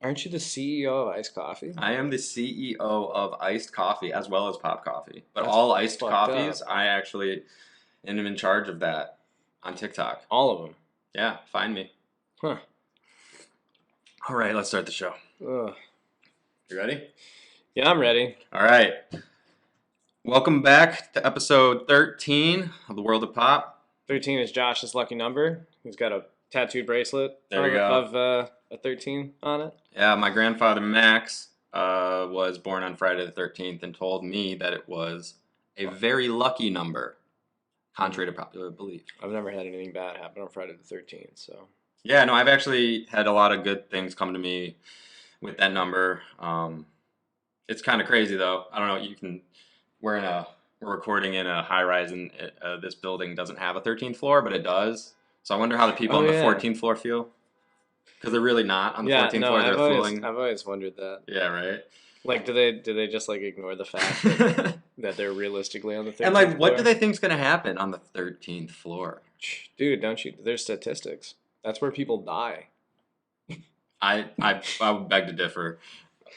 Aren't you the CEO of Iced Coffee? I am the CEO of iced coffee as well as pop coffee. But That's all iced fucked coffees, up. I actually am in charge of that on TikTok. All of them. Yeah, find me. Huh. All right, let's start the show. Ugh. You ready? Yeah, I'm ready. All right. Welcome back to episode 13 of the World of Pop. 13 is Josh's lucky number. He's got a tattooed bracelet There we go. of a 13 on it. Yeah, my grandfather Max was born on Friday the 13th and told me that it was a very lucky number, contrary to popular belief. I've never had anything bad happen on Friday the 13th, so. Yeah, no, I've actually had a lot of good things come to me with that number. It's kind of crazy though. I don't know. We're recording in a high rise, and this building doesn't have a 13th floor, but it does. So I wonder how the people on the 14th floor feel, because they're really not on the 14th floor. They're feeling. I've always wondered that. Yeah, right. Like, do they just like ignore the fact that they're realistically on the 13th And like, floor? what do they think's gonna happen on the 13th floor? Dude, don't you? There's statistics. That's where people die. I would beg to differ.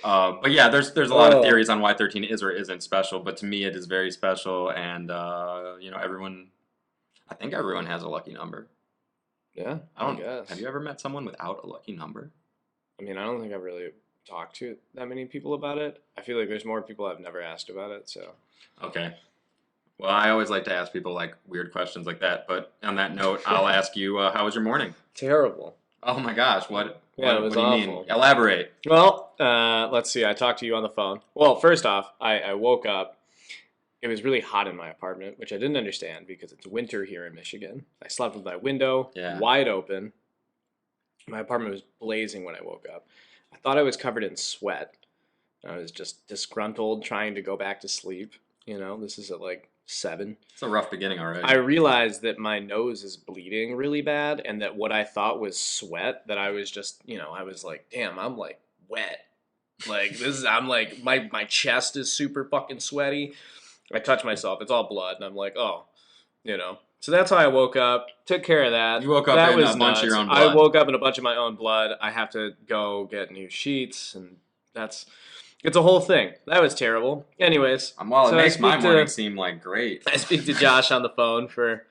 But yeah, there's a lot of theories on why 13 is or isn't special, but to me it is very special, and I think everyone has a lucky number. Yeah, I guess. Have you ever met someone without a lucky number? I mean, I don't think I've really talked to that many people about it. I feel like there's more people I've never asked about it, so. Okay. Well, I always like to ask people like weird questions like that, but on that note, I'll ask you, how was your morning? Terrible. Oh my gosh, what it was do you awful. mean? Elaborate. Well, let's see. I talked to you on the phone. Well, first off, I woke up. It was really hot in my apartment, which I didn't understand because it's winter here in Michigan. I slept with my window wide open. My apartment was blazing when I woke up. I thought I was covered in sweat. I was just disgruntled, trying to go back to sleep. You know, this is at like 7. It's a rough beginning already. I realized that my nose is bleeding really bad, and that what I thought was sweat, that I was just, I was like, damn, I'm like wet. Like I'm like, my chest is super fucking sweaty. I touch myself, it's all blood, and I'm like, oh, So that's how I woke up, took care of that. You woke up in a bunch of your own blood. I woke up in a bunch of my own blood. I have to go get new sheets, and it's a whole thing. That was terrible. Anyways. Well, it makes my morning seem like great. I speak to Josh on the phone for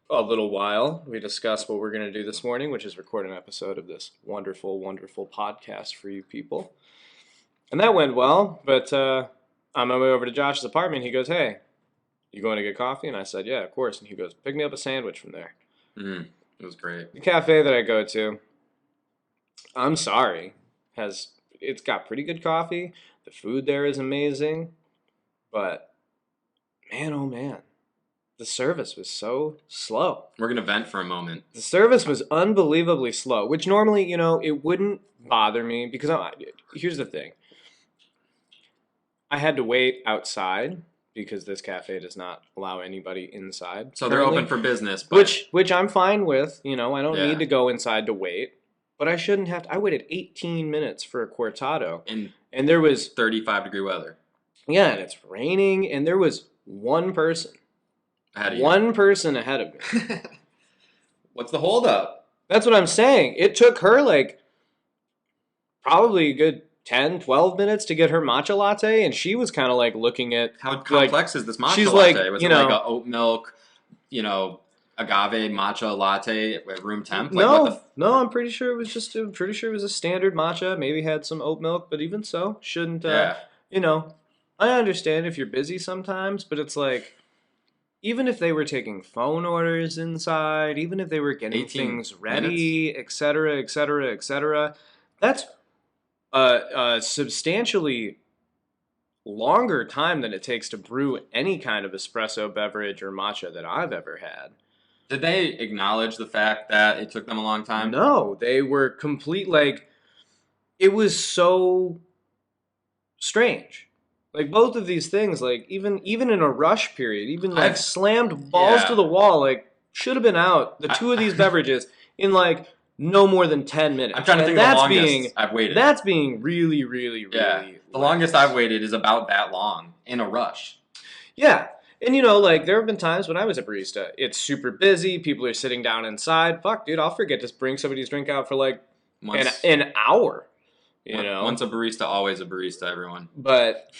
a little while. We discuss what we're going to do this morning, which is record an episode of this wonderful, wonderful podcast for you people. And that went well, but on my way over to Josh's apartment, he goes, hey, you going to get coffee? And I said, yeah, of course. And he goes, pick me up a sandwich from there. It was great. The cafe that I go to, I'm sorry, it's got pretty good coffee. The food there is amazing. But, man, oh man, the service was so slow. We're going to vent for a moment. The service was unbelievably slow, which normally, it wouldn't bother me because here's the thing. I had to wait outside because this cafe does not allow anybody inside. So they're open for business. But... Which I'm fine with. I don't need to go inside to wait. But I shouldn't have to. I waited 18 minutes for a cortado. And there was 35-degree weather. Yeah, and it's raining, and there was one person. Ahead of you. One person ahead of me. What's the holdup? That's what I'm saying. It took her probably a good 10, 12 minutes to get her matcha latte, and she was kind of looking at how complex is this matcha she's latte? Was it like a oat milk, agave matcha latte at room temp? No, I'm pretty sure it was a standard matcha. Maybe had some oat milk, but even so, shouldn't. I understand if you're busy sometimes, but it's like, even if they were taking phone orders inside, even if they were getting things ready, etc., etc., etc., that's a substantially longer time than it takes to brew any kind of espresso beverage or matcha that I've ever had. Did they acknowledge the fact that it took them a long time? No, they were it was so strange. Both of these things, even in a rush period, even I've slammed balls to the wall, should have been out, the two of these beverages, in no more than 10 minutes. I'm trying to think of the longest I've waited. That's being really, really, really The longest I've waited is about that long, in a rush. Yeah. And there have been times when I was a barista, it's super busy, people are sitting down inside. Fuck, dude, I'll forget to bring somebody's drink out for an hour. You know, once a barista, always a barista. Everyone. But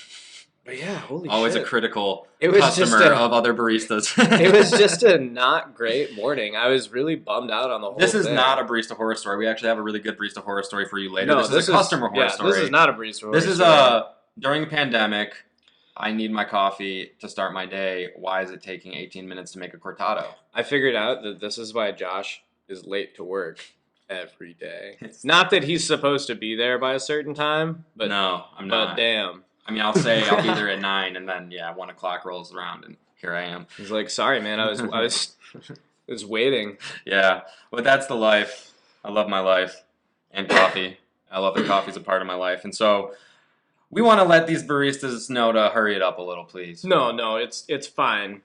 yeah, holy always shit. A critical it was customer of other baristas. It was just a not great morning. I was really bummed out on the whole thing. This is not a Barista Horror Story. We actually have a really good Barista Horror Story for you later. No, this is a customer horror story. This is not a Barista Horror Story. This is during the pandemic, I need my coffee to start my day. Why is it taking 18 minutes to make a cortado? I figured out that this is why Josh is late to work every day. It's not that he's supposed to be there by a certain time, but no, I'm not. But damn. I mean, I'll say I'll be there at 9, and then 1 o'clock rolls around, and here I am. He's like, sorry, man, I was waiting. Yeah, but that's the life. I love my life and coffee. I love that coffee's a part of my life, and so we want to let these baristas know to hurry it up a little, please. No, it's fine.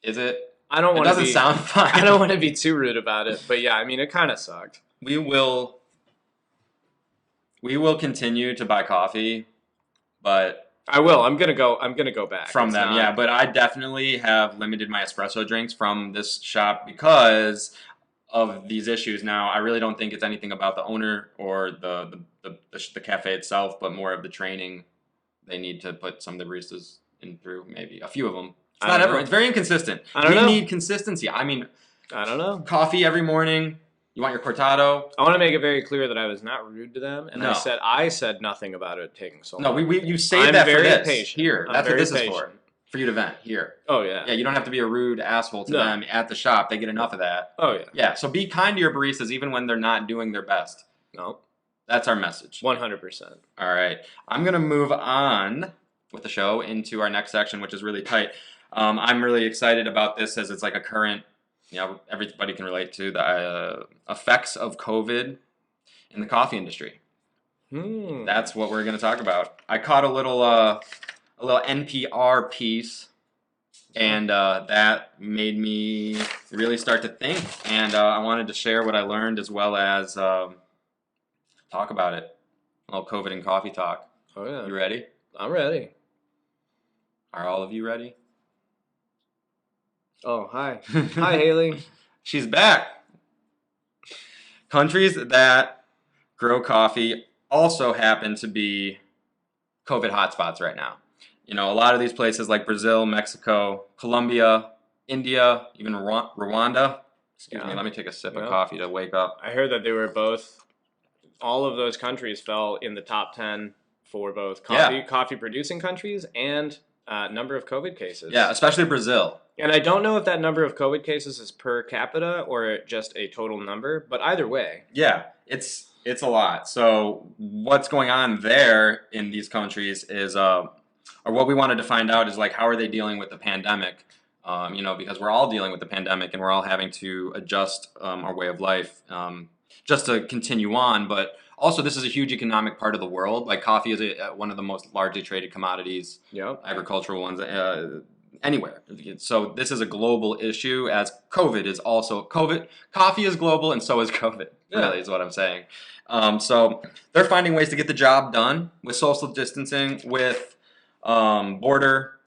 Is it? I don't want to. It doesn't sound fine. I don't want to be too rude about it, but yeah, I mean, it kind of sucked. We will continue to buy coffee. But I will. I'm gonna go back from them. Yeah, but I definitely have limited my espresso drinks from this shop because of these issues. Now, I really don't think it's anything about the owner or the cafe itself, but more of the training they need to put some of the baristas in through. Maybe a few of them. It's not everyone. It's very inconsistent. We need consistency. I mean, I don't know. Coffee every morning. You want your cortado? I want to make it very clear that I was not rude to them, and I said nothing about it taking so long. No, you saved that for this. Patient. Here, that's what this is for you to vent here. Oh yeah. Yeah, you don't have to be a rude asshole to them at the shop. They get enough of that. Oh yeah. Yeah, so be kind to your baristas even when they're not doing their best. No. That's our message. 100%. All right, I'm gonna move on with the show into our next section, which is really tight. I'm really excited about this as it's like a current. Everybody can relate to the effects of COVID in the coffee industry. That's what we're going to talk about. I caught a little NPR piece, and that made me really start to think. And I wanted to share what I learned as well as talk about it. A little COVID and coffee talk. Oh yeah. You ready? I'm ready. Are all of you ready? Oh, hi. Hi, Haley. She's back. Countries that grow coffee also happen to be COVID hotspots right now. A lot of these places like Brazil, Mexico, Colombia, India, even Rwanda. Excuse me, let me take a sip of coffee to wake up. I heard that they were all of those countries fell in the top 10 for both coffee producing countries and number of COVID cases. Yeah, especially Brazil. And I don't know if that number of COVID cases is per capita or just a total number, but either way. Yeah, it's a lot. So what's going on there in these countries is, or what we wanted to find out is like, how are they dealing with the pandemic? Because we're all dealing with the pandemic and we're all having to adjust our way of life just to continue on. But also, this is a huge economic part of the world. Like coffee is one of the most largely traded commodities, agricultural ones, anywhere. So this is a global issue, as COVID is also COVID. Coffee is global, and so is COVID. Really, is what I'm saying. So they're finding ways to get the job done with social distancing, with border,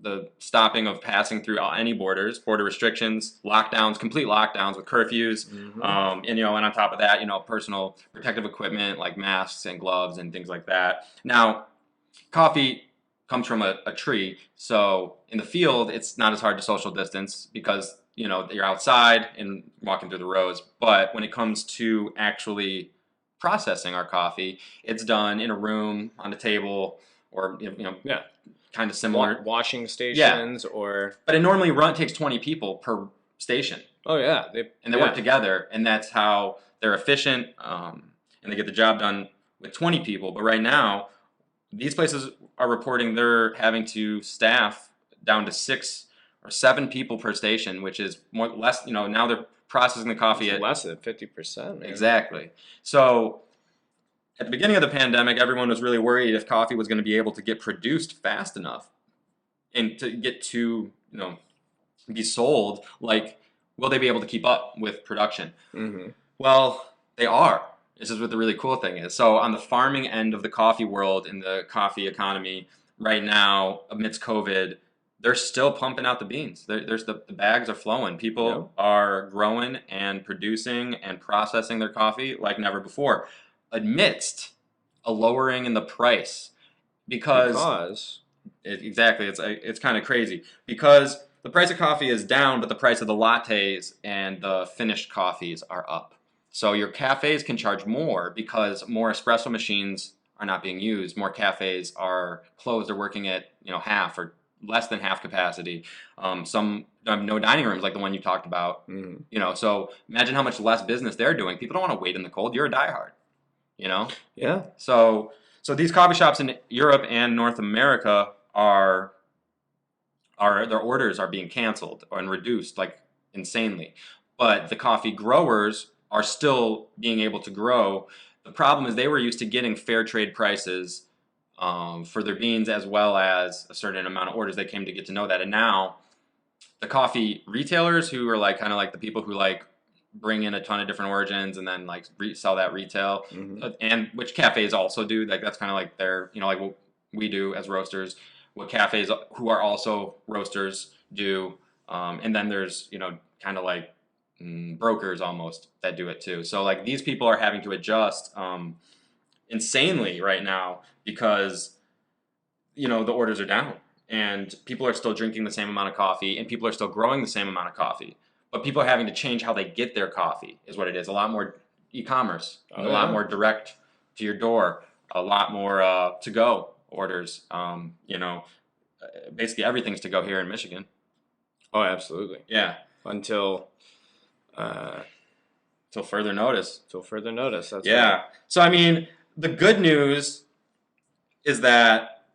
the stopping of passing through any borders, border restrictions, lockdowns, complete lockdowns with curfews, and on top of that, personal protective equipment like masks and gloves and things like that. Now, coffee comes from a tree, so in the field, it's not as hard to social distance because you're outside and walking through the rows. But when it comes to actually processing our coffee, it's done in a room on a table or kind of similar washing stations But it normally takes 20 people per station. Oh yeah, they work together, and that's how they're efficient, and they get the job done with 20 people. But right now, these places are reporting they're having to staff down to 6 or 7 people per station, which is less. Now they're processing the coffee at less than 50%. Exactly. So at the beginning of the pandemic, everyone was really worried if coffee was going to be able to get produced fast enough and to get to be sold. Like, will they be able to keep up with production? Mm-hmm. Well, they are. This is what the really cool thing is. So on the farming end of the coffee world, in the coffee economy right now, amidst COVID, they're still pumping out the beans. There's the bags are flowing. Yeah. People are growing and producing and processing their coffee like never before, amidst a lowering in the price because Because exactly it's kind of crazy because the price of coffee is down, but the price of the lattes and the finished coffees are up. So your cafes can charge more because more espresso machines are not being used. More cafes are closed or working at half or less than half capacity. Some have no dining rooms like the one you talked about. So imagine how much less business they're doing. People don't want to wait in the cold. You're a diehard, yeah, So these coffee shops in Europe and North America are their orders are being canceled and reduced like insanely. But the coffee growers are still being able to grow. The problem is they were used to getting fair trade prices for their beans as well as a certain amount of orders. They came to get to know that. And now the coffee retailers who are like kind of like the people who like bring in a ton of different origins and then like sell that retail, and which cafes also do. Like that's kind of like their, like what we do as roasters, what cafes who are also roasters do, and then there's kind of like brokers almost that do it too. So like these people are having to adjust insanely right now because the orders are down and people are still drinking the same amount of coffee and people are still growing the same amount of coffee. But people are having to change how they get their coffee is what it is. A lot more e-commerce, a lot more direct to your door, a lot more to-go orders. Basically everything's to go here in Michigan. Oh, absolutely. Yeah. Until further notice. That's yeah. Right. So I mean, the good news is that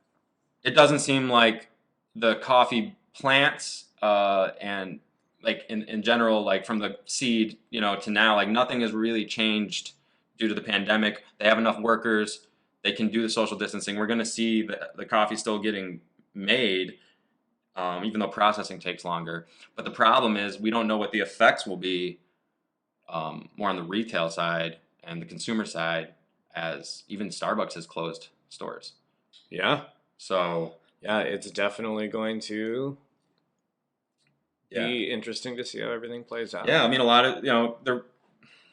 it doesn't seem like the coffee plants and like in general, like from the seed, to now, like nothing has really changed due to the pandemic. They have enough workers. They can do the social distancing. We're going to see the coffee still getting made, even though processing takes longer. But the problem is we don't know what the effects will be more on the retail side and the consumer side, as even Starbucks has closed stores. Yeah. So yeah, it's definitely going to be interesting to see how everything plays out. Yeah, I mean, a lot of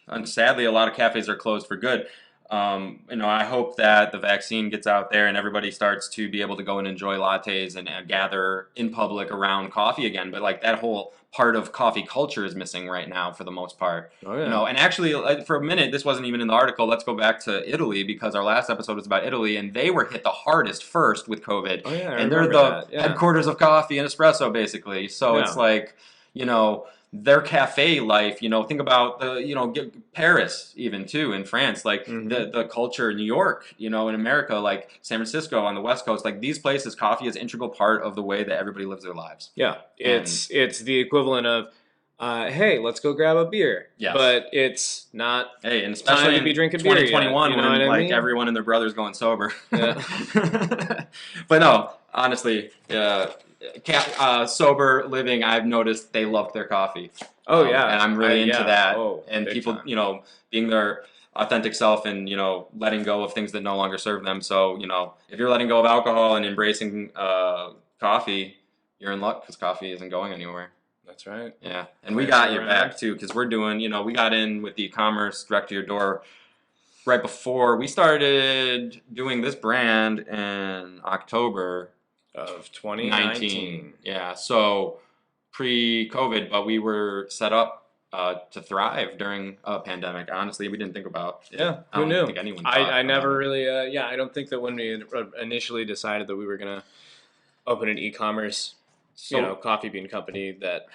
and sadly, a lot of cafes are closed for good. I hope that the vaccine gets out there and everybody starts to be able to go and enjoy lattes and gather in public around coffee again. But like that whole part of coffee culture is missing right now for the most part. Oh, yeah. And actually, for a minute, this wasn't even in the article. Let's go back to Italy because our last episode was about Italy, and they were hit the hardest first with COVID. Oh, yeah, and they're the headquarters of coffee and espresso, basically. So it's like, their cafe life, think about the, Paris even too in France, like the culture in New York, in America, like San Francisco on the West Coast, like these places, coffee is an integral part of the way that everybody lives their lives. Yeah, it's the equivalent of, hey, let's go grab a beer. Yes. But it's not. Hey, and especially time to be drinking 2021 beer yet, when I mean? everyone and their brother's going sober. Yeah. But no, honestly, sober living, I've noticed they love their coffee. Oh yeah, and I'm really into that. And people, time. Being their authentic self and letting go of things that no longer serve them. So if you're letting go of alcohol and embracing coffee, you're in luck because coffee isn't going anywhere. That's right. Yeah, and we got your back too because we're doing. We got in with the e-commerce direct to your door right before we started doing this brand in October of 2019. Yeah, so pre-COVID, but we were set up to thrive during a pandemic. Honestly, we didn't think about. Yeah, who knew? Think anyone I never really. I don't think that when we initially decided that we were gonna open an e-commerce, coffee bean company, that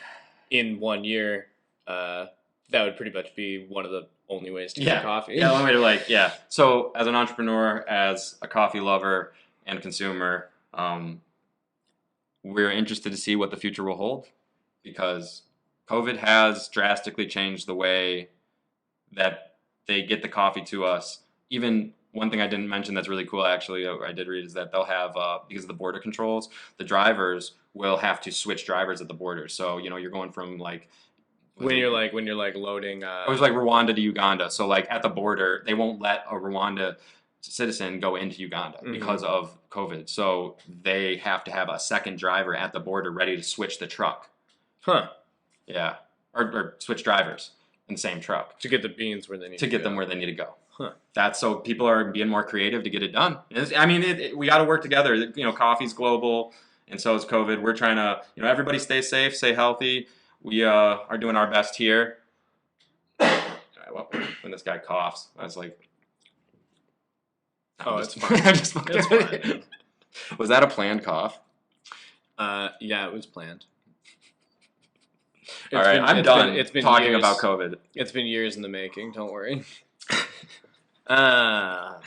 in 1 year, that would pretty much be one of the only ways to get coffee. Yeah, one way to So as an entrepreneur, as a coffee lover and consumer, we're interested to see what the future will hold because COVID has drastically changed the way that they get the coffee to us. Even one thing I didn't mention that's really cool, actually, I did read, is that they'll have, because of the border controls, the drivers will have to switch drivers at the border. So, you're going from when you're loading. It was like Rwanda to Uganda. So like at the border, they won't let a Rwanda citizen go into Uganda Mm-hmm. because of COVID. So they have to have a second driver at the border ready to switch the truck. Huh. Yeah. Or switch drivers in the same truck. To get the beans where they need to get go. them where they need to go. Huh. That's so people are being more creative to get it done. I mean, we got to work together. You know, coffee's global, and so is COVID. We're trying to, you know, everybody stay safe, stay healthy. We are doing our best here. Well, when this guy coughs, I was like, it's fine. It's fine. Was that a planned cough? Yeah, it was planned. All right, I'm done talking about COVID. It's been years in the making. Don't worry. So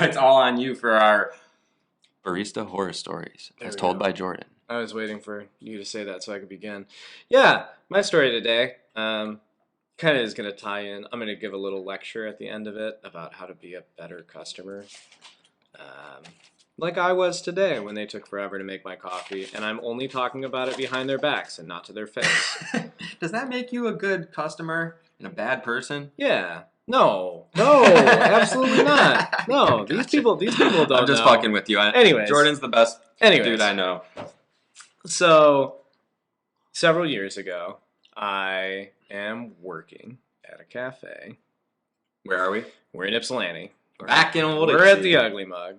it's all on you for our Barista Horror Stories, as told by Jordan. I was waiting for you to say that so I could begin. Yeah, my story today kind of is going to tie in. I'm going to give a little lecture at the end of it about how to be a better customer. Like I was today when they took forever to make my coffee, and I'm only talking about it behind their backs and not to their face. Does that make you a good customer and a bad person? Yeah. No, absolutely not. No, these people don't know. I'm just fucking with you. Anyways. Jordan's the best dude I know. So, several years ago, I am working at a cafe. Where are we? We're in Ypsilanti. Back in old We're at the Ugly Mug.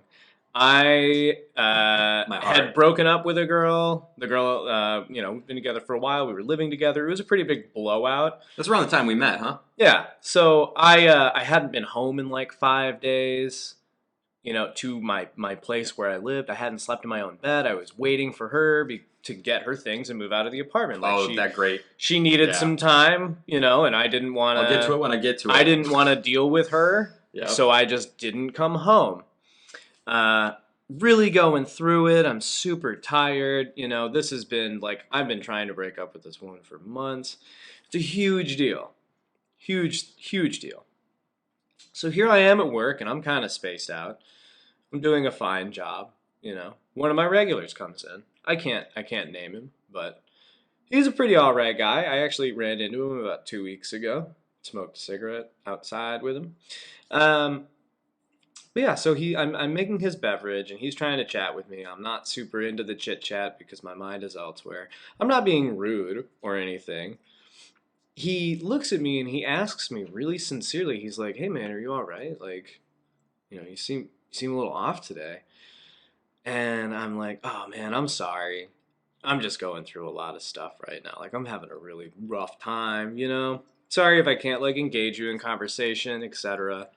I had broken up with a girl. The girl, we've been together for a while. We were living together. It was a pretty big blowout. That's around the time we met, huh? Yeah. So I hadn't been home in like 5 days, to my place where I lived. I hadn't slept in my own bed. I was waiting for her to get her things and move out of the apartment. That great. She needed some time, and I didn't want to. I'll get to it when I get to it. I didn't want to deal with her, Yep. So I just didn't come home. Really going through it. I'm super tired. This has been I've been trying to break up with this woman for months. It's a huge deal. Huge deal. So here I am at work and I'm kind of spaced out. I'm doing a fine job. One of my regulars comes in. I can't name him, but he's a pretty all right guy. I actually ran into him about 2 weeks ago. Smoked a cigarette outside with him. But yeah, so I'm making his beverage, and he's trying to chat with me. I'm not super into the chit-chat because my mind is elsewhere. I'm not being rude or anything. He looks at me, and he asks me really sincerely. He's like, hey, man, are you all right? You seem a little off today. And I'm like, oh, man, I'm sorry. I'm just going through a lot of stuff right now. I'm having a really rough time, Sorry if I can't, engage you in conversation, etc.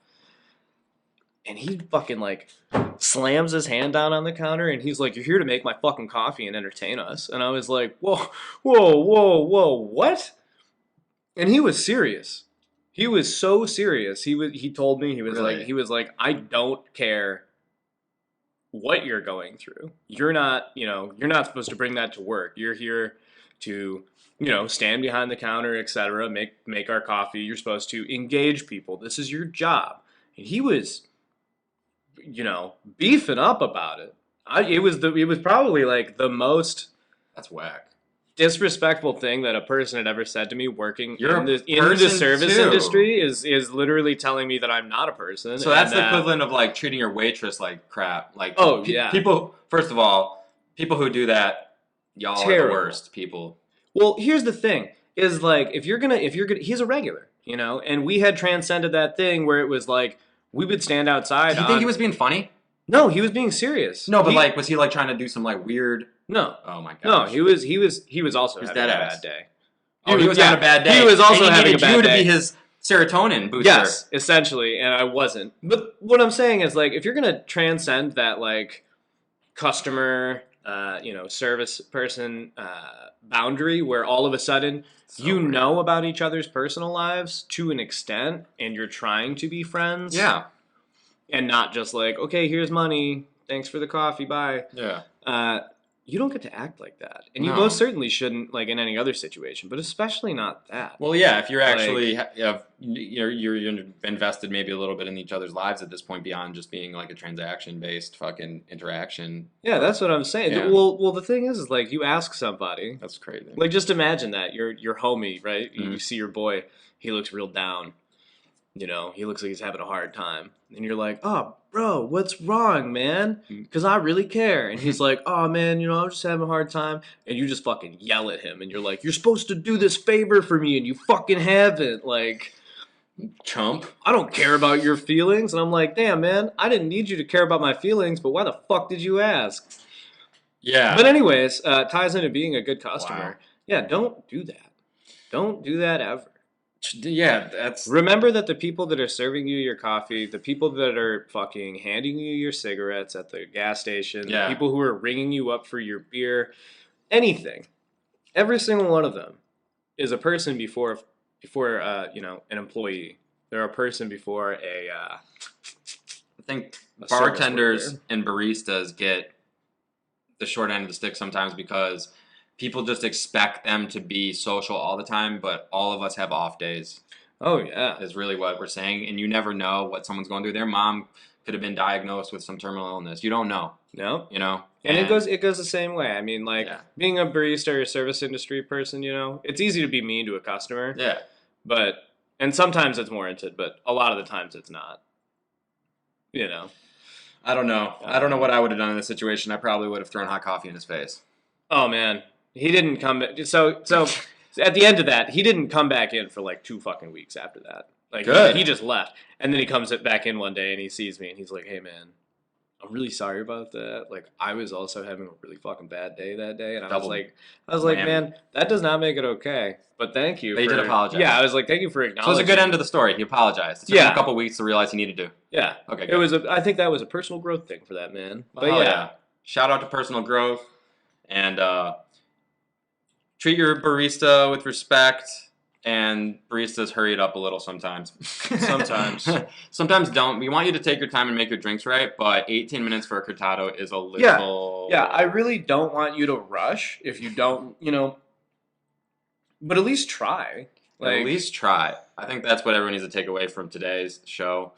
And he fucking, slams his hand down on the counter, and he's like, you're here to make my fucking coffee and entertain us. And I was like, whoa, what? And he was serious. He was so serious. He told me, he was Really? like, I don't care what you're going through. You're not supposed to bring that to work. You're here to, stand behind the counter, etc., make our coffee. You're supposed to engage people. This is your job. And he was, beefing up about it. It was probably the most That's whack. disrespectful thing that a person had ever said to me working You're in the person service too. industry is literally telling me that I'm not a person. So that's the equivalent of treating your waitress like crap. Yeah. People, first of all, people who do that, y'all are the worst people. Well, here's the thing: is if you're gonna, he's a regular, and we had transcended that thing where it was we would stand outside. Do you think he was being funny? No, he was being serious. No, but was he trying to do some weird? No. Oh my gosh. No, he was also having a bad day. Oh, he was having a bad day. He was also and having a bad day. You to be his serotonin booster. Yes, essentially, and I wasn't. But what I'm saying is if you're gonna transcend that customer, service person boundary where all of a sudden know about each other's personal lives to an extent, and you're trying to be friends. Yeah. And not just okay, here's money. Thanks for the coffee. Bye. Yeah. You don't get to act like that, and you most certainly shouldn't in any other situation, but especially not that. Well, yeah, if you're actually you're invested maybe a little bit in each other's lives at this point beyond just being a transaction-based fucking interaction. Yeah, that's what I'm saying. Yeah. Well, the thing is you ask somebody. That's crazy. Just imagine that your homie, right? Mm-hmm. You see your boy, he looks real down. He looks like he's having a hard time, and you're like, oh, bro, what's wrong, man? Because I really care. And he's like, oh, man, I'm just having a hard time. And you just fucking yell at him. And you're like, you're supposed to do this favor for me, and you fucking haven't. Like, chump. I don't care about your feelings. And I'm like, damn, man, I didn't need you to care about my feelings, but why the fuck did you ask? Yeah. But anyways, ties into being a good customer. Wow. Yeah, don't do that. Don't do that ever. Yeah, that's... Remember that the people that are serving you your coffee, the people that are fucking handing you your cigarettes at the gas station, the people who are ringing you up for your beer, anything, every single one of them is a person before an employee. They're a person before I think bartenders and baristas get the short end of the stick sometimes because people just expect them to be social all the time, but all of us have off days. Oh, yeah. Is really what we're saying. And you never know what someone's going through. Their mom could have been diagnosed with some terminal illness. You don't know. No. And it goes the same way. I mean, like, being a barista or a service industry person, it's easy to be mean to a customer. Yeah. And sometimes it's warranted, but a lot of the times it's not. I don't know. I don't know what I would have done in this situation. I probably would have thrown hot coffee in his face. Oh, man. He didn't come back. So at the end of that, he didn't come back in for like 2 fucking weeks after that. Like, good. He just left. And then he comes back in one day and he sees me and he's like, hey, man, I'm really sorry about that. Like, I was also having a really fucking bad day that day. And I was like, man, that does not make it okay. But thank you. They did apologize. Yeah, I was like, thank you for acknowledging. So it was a good end of the story. He apologized. It took him a couple weeks to realize he needed to. Yeah. Okay, good. I think that was a personal growth thing for that man. But yeah. Shout out to personal growth. And treat your barista with respect, and baristas hurry it up a little sometimes. Sometimes don't. We want you to take your time and make your drinks right, but 18 minutes for a cortado is a little... Yeah, I really don't want you to rush if you don't, but at least try. At least try. I think that's what everyone needs to take away from today's show.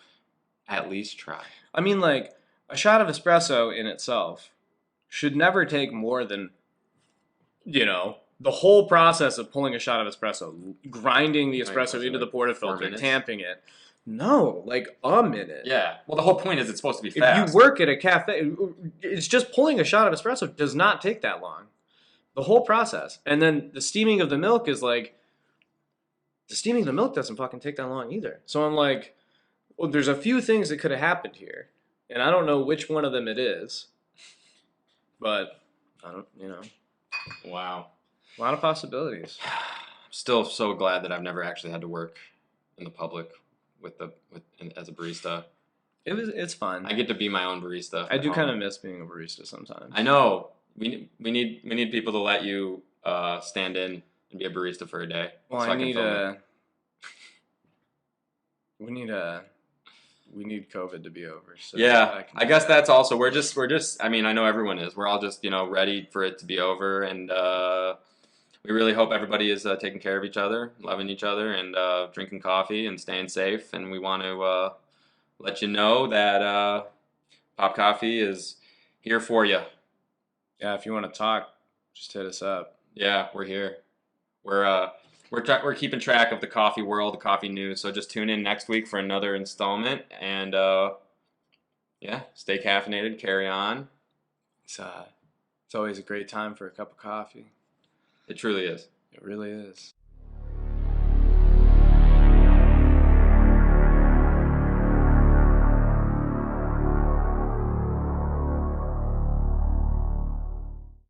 At least try. I mean, like, a shot of espresso in itself should never take more than, the whole process of pulling a shot of espresso, grinding the espresso into the portafilter, tamping it. No, like a minute. Yeah. Well, the whole point is it's supposed to be fast. If you work at a cafe, it's just pulling a shot of espresso does not take that long. The whole process. And then the steaming of the milk is like, the steaming of the milk doesn't fucking take that long either. So I'm like, well, there's a few things that could have happened here. And I don't know which one of them it is. But, I don't, Wow. A lot of possibilities. I'm still so glad that I've never actually had to work in the public as a barista. It's fun. I get to be my own barista. I do kind of miss being a barista sometimes. I know. We need people to let you stand in and be a barista for a day. Well, we need COVID to be over. So yeah, I guess that's also we're just. I mean, I know everyone is. We're all just ready for it to be over, and we really hope everybody is taking care of each other, loving each other, and drinking coffee and staying safe. And we want to let you know that Pop Coffee is here for you. Yeah, if you want to talk, just hit us up. Yeah, we're here. We're keeping track of the coffee world, the coffee news. So just tune in next week for another installment, and stay caffeinated, carry on. It's always a great time for a cup of coffee. It truly is. It really is.